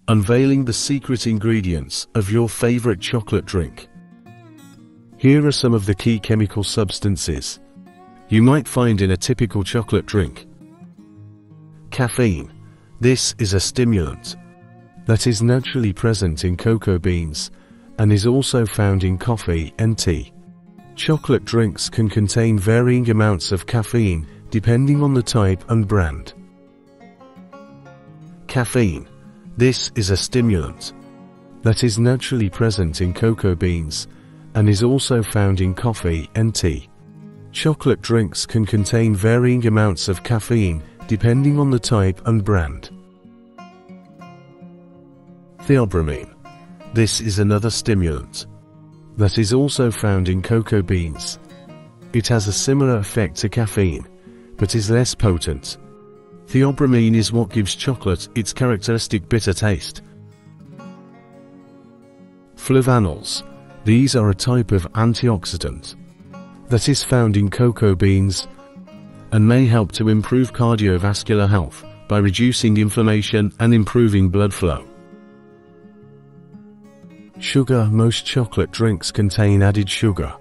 Unveiling the secret ingredients of your favorite chocolate drink. Here are some of the key chemical substances you might find in a typical chocolate drink. Caffeine. This is a stimulant that is naturally present in cocoa beans and is also found in coffee and tea. Chocolate drinks can contain varying amounts of caffeine depending on the type and brand. Caffeine. This is a stimulant that is naturally present in cocoa beans and is also found in coffee and tea. Chocolate drinks can contain varying amounts of caffeine depending on the type and brand. Theobromine. This is another stimulant that is also found in cocoa beans. It has a similar effect to caffeine, but is less potent. Theobromine is what gives chocolate its characteristic bitter taste. Flavanols. These are a type of antioxidant that is found in cocoa beans and may help to improve cardiovascular health by reducing inflammation and improving blood flow. Sugar. Most chocolate drinks contain added sugar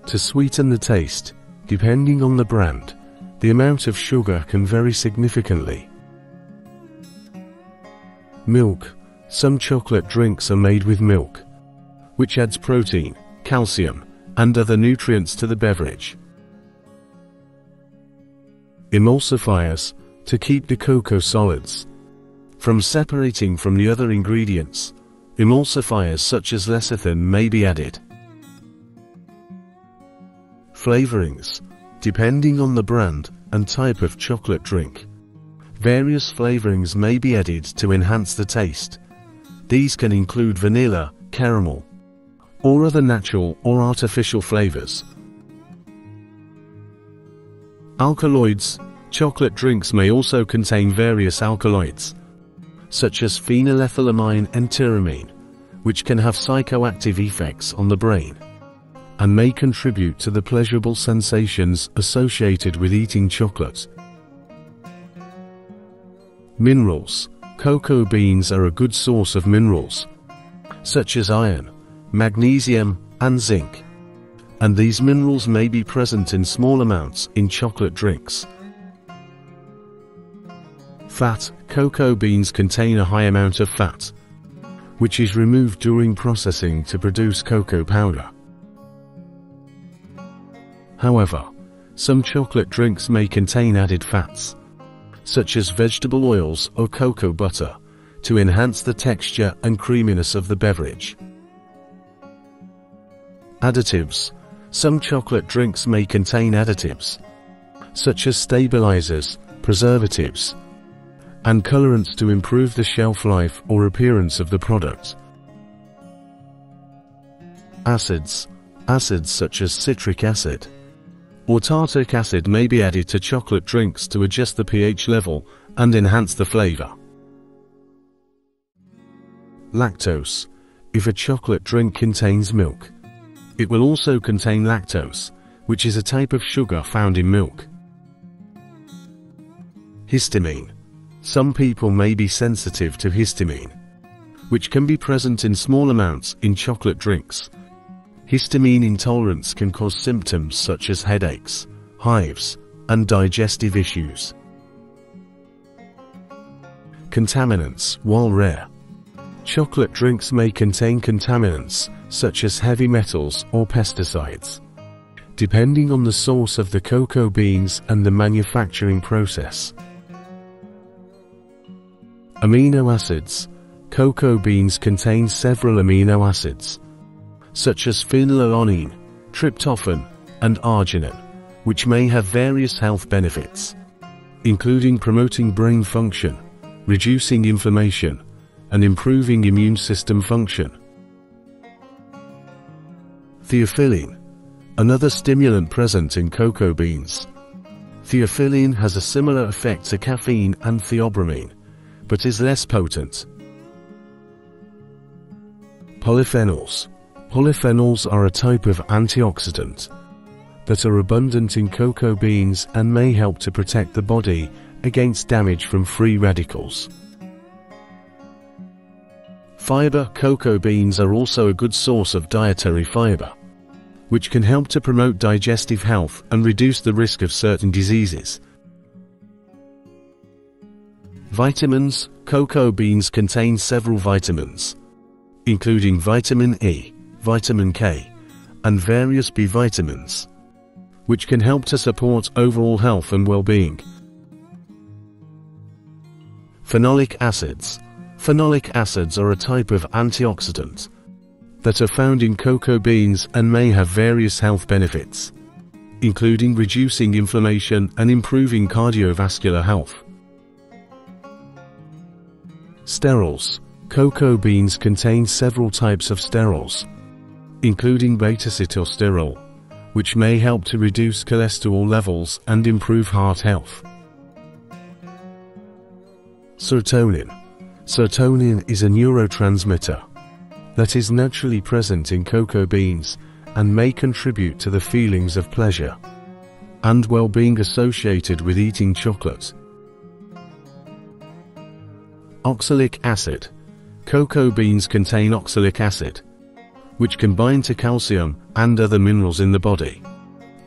to sweeten the taste. Depending on the brand, the amount of sugar can vary significantly. Milk. Some chocolate drinks are made with milk, which adds protein, calcium, and other nutrients to the beverage. Emulsifiers. To keep the cocoa solids from separating from the other ingredients, emulsifiers such as lecithin may be added. Flavorings. Depending on the brand and type of chocolate drink, various flavorings may be added to enhance the taste. These can include vanilla, caramel, or other natural or artificial flavors. Alkaloids. Chocolate drinks may also contain various alkaloids, such as phenylethylamine and tyramine, which can have psychoactive effects on the brain and may contribute to the pleasurable sensations associated with eating chocolate. Minerals. Cocoa beans are a good source of minerals, such as iron, magnesium, and zinc, and these minerals may be present in small amounts in chocolate drinks. Fat. Cocoa beans contain a high amount of fat, which is removed during processing to produce cocoa powder. However, some chocolate drinks may contain added fats, such as vegetable oils or cocoa butter, to enhance the texture and creaminess of the beverage. Additives. Some chocolate drinks may contain additives, such as stabilizers, preservatives, and colorants to improve the shelf life or appearance of the product. Acids. Acids such as citric acid or tartaric acid may be added to chocolate drinks to adjust the pH level and enhance the flavor. Lactose. If a chocolate drink contains milk, it will also contain lactose, which is a type of sugar found in milk. Histamine. Some people may be sensitive to histamine, which can be present in small amounts in chocolate drinks. Histamine intolerance can cause symptoms such as headaches, hives, and digestive issues. Contaminants. While rare, chocolate drinks may contain contaminants such as heavy metals or pesticides, depending on the source of the cocoa beans and the manufacturing process. Amino acids. Cocoa beans contain several amino acids, such as phenylalanine, tryptophan, and arginine, which may have various health benefits, including promoting brain function, reducing inflammation, and improving immune system function. Theophylline. Another stimulant present in cocoa beans. Theophylline has a similar effect to caffeine and theobromine, but is less potent. Polyphenols. Polyphenols are a type of antioxidant that are abundant in cocoa beans and may help to protect the body against damage from free radicals. Fiber. Cocoa beans are also a good source of dietary fiber, which can help to promote digestive health and reduce the risk of certain diseases. Vitamins. Cocoa beans contain several vitamins, including vitamin E, vitamin K, and various B vitamins, which can help to support overall health and well-being. Phenolic acids. Phenolic acids are a type of antioxidant that are found in cocoa beans and may have various health benefits, including reducing inflammation and improving cardiovascular health. Sterols. Cocoa beans contain several types of sterols, including beta-acetylsterol, which may help to reduce cholesterol levels and improve heart health. Serotonin. Serotonin is a neurotransmitter that is naturally present in cocoa beans and may contribute to the feelings of pleasure and well-being associated with eating chocolate. Oxalic acid. Cocoa beans contain oxalic acid, which can bind to calcium and other minerals in the body,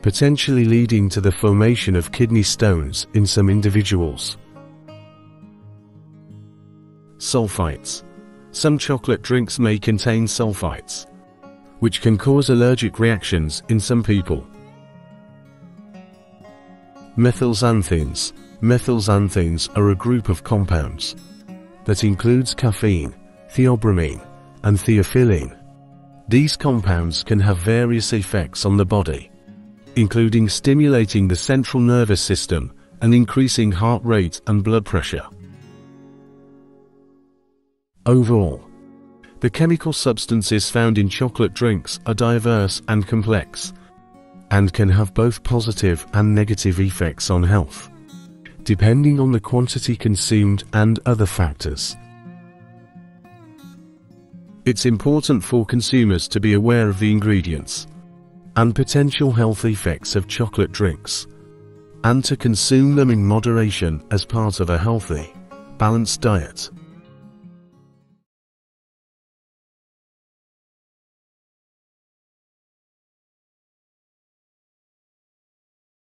potentially leading to the formation of kidney stones in some individuals. Sulfites. Some chocolate drinks may contain sulfites, which can cause allergic reactions in some people. Methylxanthines. Methylxanthines are a group of compounds that includes caffeine, theobromine, and theophylline. These compounds can have various effects on the body, including stimulating the central nervous system and increasing heart rate and blood pressure. Overall, the chemical substances found in chocolate drinks are diverse and complex, and can have both positive and negative effects on health, depending on the quantity consumed and other factors. It's important for consumers to be aware of the ingredients and potential health effects of chocolate drinks, and to consume them in moderation as part of a healthy, balanced diet.